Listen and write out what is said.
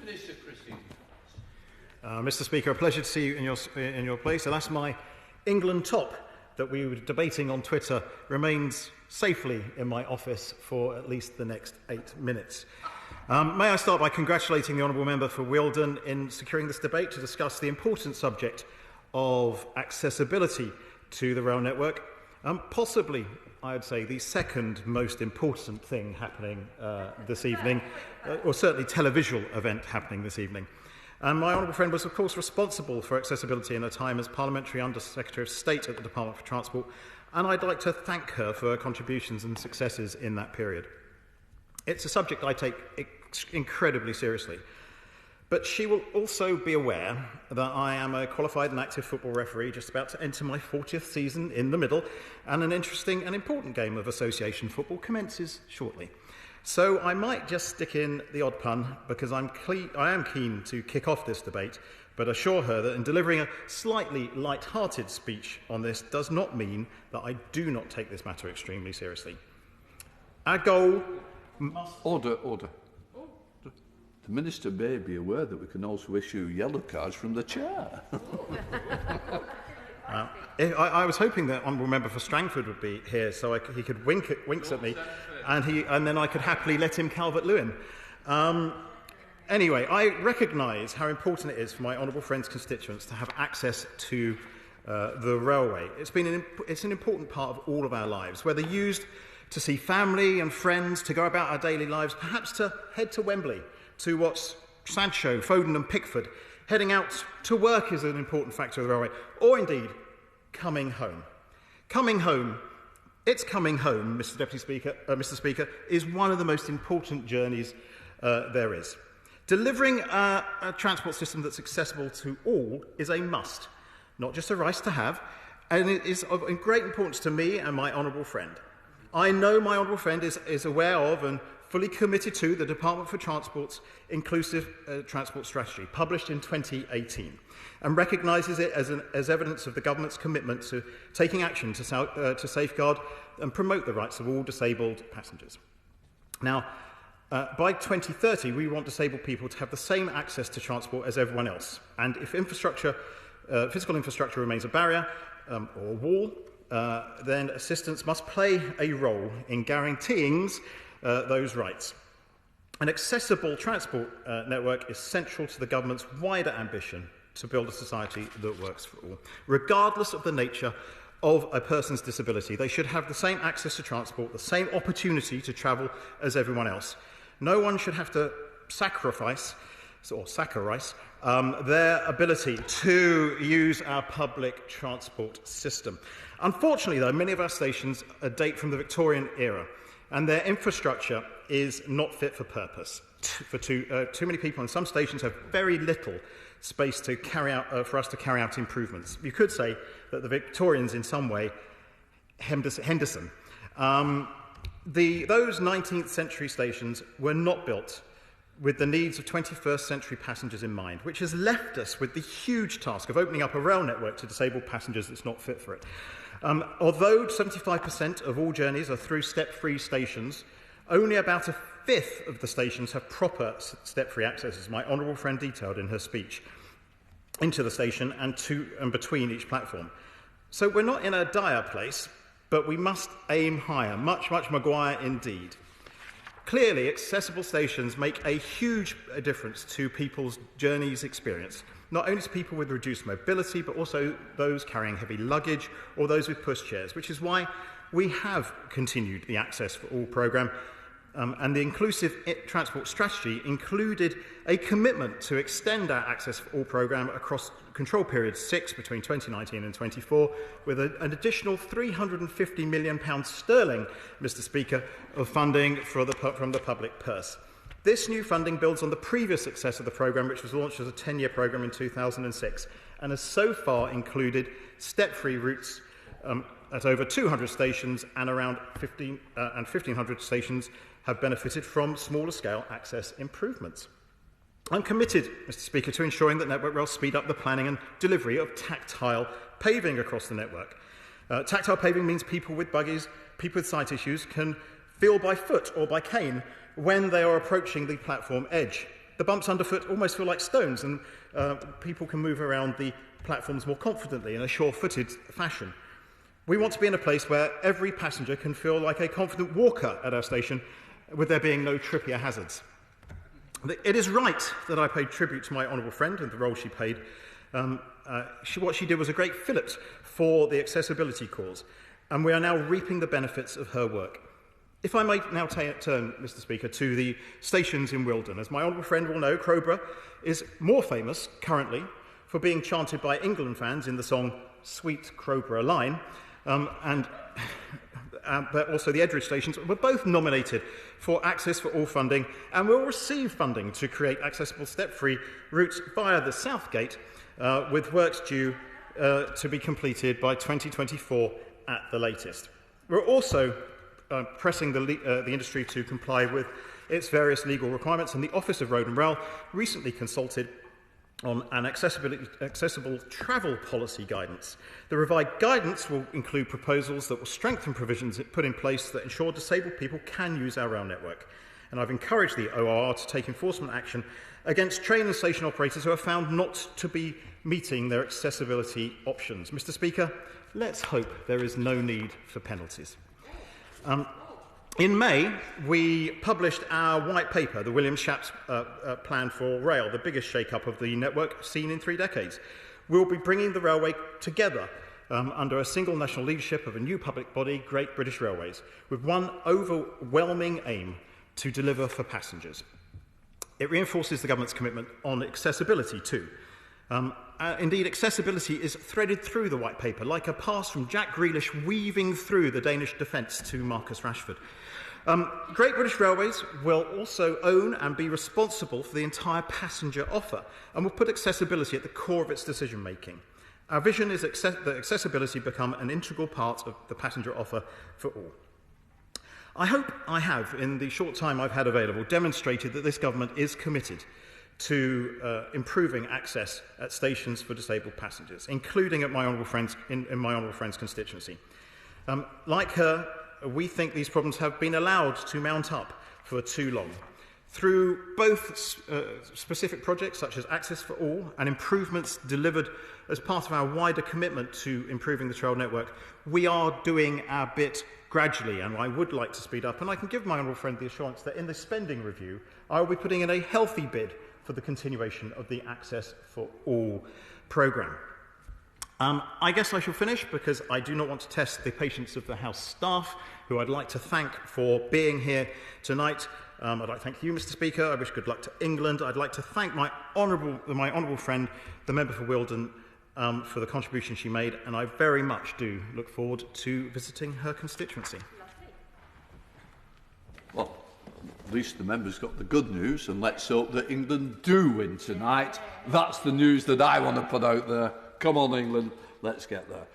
Minister proceed. Mr. Speaker, a pleasure to see you in your place. Alas, my England top that we were debating on Twitter remains safely in my office for at least the next 8 minutes. May I start by congratulating the honourable member for Wealden in securing this debate to discuss the important subject of accessibility to the rail network. Possibly, I would say, the second most important thing happening this evening, or certainly televisual event happening this evening. And my honourable friend was, of course, responsible for accessibility in her time as Parliamentary Under-Secretary of State at the Department for Transport, and I'd like to thank her for her contributions and successes in that period. It's a subject I take incredibly seriously, but she will also be aware that I am a qualified and active football referee just about to enter my 40th season in the middle, and an interesting and important game of association football commences shortly. So I might just stick in the odd pun because I am keen to kick off this debate, but assure her that in delivering a slightly light-hearted speech on this does not mean that I do not take this matter extremely seriously. Our goal must... Order. The Minister may be aware that we can also issue yellow cards from the chair. I was hoping that Honourable Member for Strangford would be here so he could winks at me and then I could happily let him Calvert-Lewin. Anyway, I recognise how important it is for my honourable friend's constituents to have access to the railway. It's an important part of all of our lives, whether used to see family and friends, to go about our daily lives, perhaps to head to Wembley to watch Sancho, Foden and Pickford. Heading out to work is an important factor of the railway, or indeed, coming home. Coming home, Mr. Speaker, is one of the most important journeys there is. Delivering a transport system that's accessible to all is a must, not just a right to have, and it is of great importance to me and my honourable friend. I know my honourable friend is aware of and fully committed to the Department for Transport's Inclusive Transport Strategy, published in 2018, and recognises it as evidence of the government's commitment to taking action to safeguard and promote the rights of all disabled passengers. Now, by 2030, we want disabled people to have the same access to transport as everyone else, and if physical infrastructure remains a barrier or a wall, then assistance must play a role in guaranteeing those rights. An accessible transport network is central to the government's wider ambition to build a society that works for all. Regardless of the nature of a person's disability, they should have the same access to transport, the same opportunity to travel as everyone else. No one should have to sacrifice their ability to use our public transport system. Unfortunately, though, many of our stations date from the Victorian era, and their infrastructure is not fit for purpose. Too many people on some stations have very little space to for us to carry out improvements. You could say that the Victorians, in some way, Henderson. Those 19th century stations were not built with the needs of 21st century passengers in mind, which has left us with the huge task of opening up a rail network to disabled passengers that's not fit for it. Although 75% of all journeys are through step-free stations, only about a fifth of the stations have proper step-free access, as my honourable friend detailed in her speech, into the station and to and between each platform. So we're not in a dire place, but we must aim higher, much Maguire indeed. Clearly, accessible stations make a huge difference to people's journeys experience, not only to people with reduced mobility, but also those carrying heavy luggage or those with pushchairs, which is why we have continued the Access for All programme, and the Inclusive Transport Strategy included a commitment to extend our Access for All programme across control period 6 between 2019 and 24, with an additional £350 million sterling, Mr. Speaker, of funding from the public purse. This new funding builds on the previous success of the programme, which was launched as a 10-year programme in 2006, and has so far included step-free routes at over 200 stations, and around 1,500 stations have benefited from smaller-scale access improvements. I'm committed, Mr. Speaker, to ensuring that Network Rail speed up the planning and delivery of tactile paving across the network. Tactile paving means people with buggies, people with sight issues can feel by foot or by cane when they are approaching the platform edge. The bumps underfoot almost feel like stones, and people can move around the platforms more confidently in a sure-footed fashion. We want to be in a place where every passenger can feel like a confident walker at our station, with there being no trippier hazards. It is right that I paid tribute to my honourable friend and the role she played. What she did was a great fillip for the accessibility cause, and we are now reaping the benefits of her work. If I may now turn, Mr. Speaker, to the stations in Wealden. As my honourable friend will know, Crowborough is more famous currently for being chanted by England fans in the song Sweet Crowborough Line, but also the Edgeridge stations were both nominated for Access for All funding and will receive funding to create accessible step-free routes via the South Gate, with works due to be completed by 2024 at the latest. We're also pressing the industry to comply with its various legal requirements, and the Office of Road and Rail recently consulted on an accessible travel policy guidance. The revised guidance will include proposals that will strengthen provisions put in place that ensure disabled people can use our rail network. And I've encouraged the ORR to take enforcement action against train and station operators who are found not to be meeting their accessibility options. Mr. Speaker, let's hope there is no need for penalties. In May, we published our white paper, the Williams-Shapps Plan for Rail, the biggest shake-up of the network seen in 3 decades. We'll be bringing the railway together under a single national leadership of a new public body, Great British Railways, with one overwhelming aim: to deliver for passengers. It reinforces the government's commitment on accessibility too. Indeed, accessibility is threaded through the white paper, like a pass from Jack Grealish weaving through the Danish defence to Marcus Rashford. Great British Railways will also own and be responsible for the entire passenger offer, and will put accessibility at the core of its decision-making. Our vision is that accessibility become an integral part of the passenger offer for all. I hope I have, in the short time I've had available, demonstrated that this government is committed to improving access at stations for disabled passengers, including at my honourable friend's in my honourable friend's constituency. Like her, we think these problems have been allowed to mount up for too long. Through both specific projects such as Access for All and improvements delivered as part of our wider commitment to improving the trail network, we are doing our bit gradually, and I would like to speed up. And I can give my honourable friend the assurance that in the spending review, I will be putting in a healthy bid for the continuation of the Access for All programme. I guess I shall finish because I do not want to test the patience of the House staff, who I'd like to thank for being here tonight. I'd like to thank you, Mr. Speaker. I wish good luck to England. I'd like to thank my honourable friend, the member for Wealden, for the contribution she made, and I very much do look forward to visiting her constituency. Well, at least the members got the good news, and let's hope that England do win tonight. That's the news that I want to put out there. Come on, England, let's get there.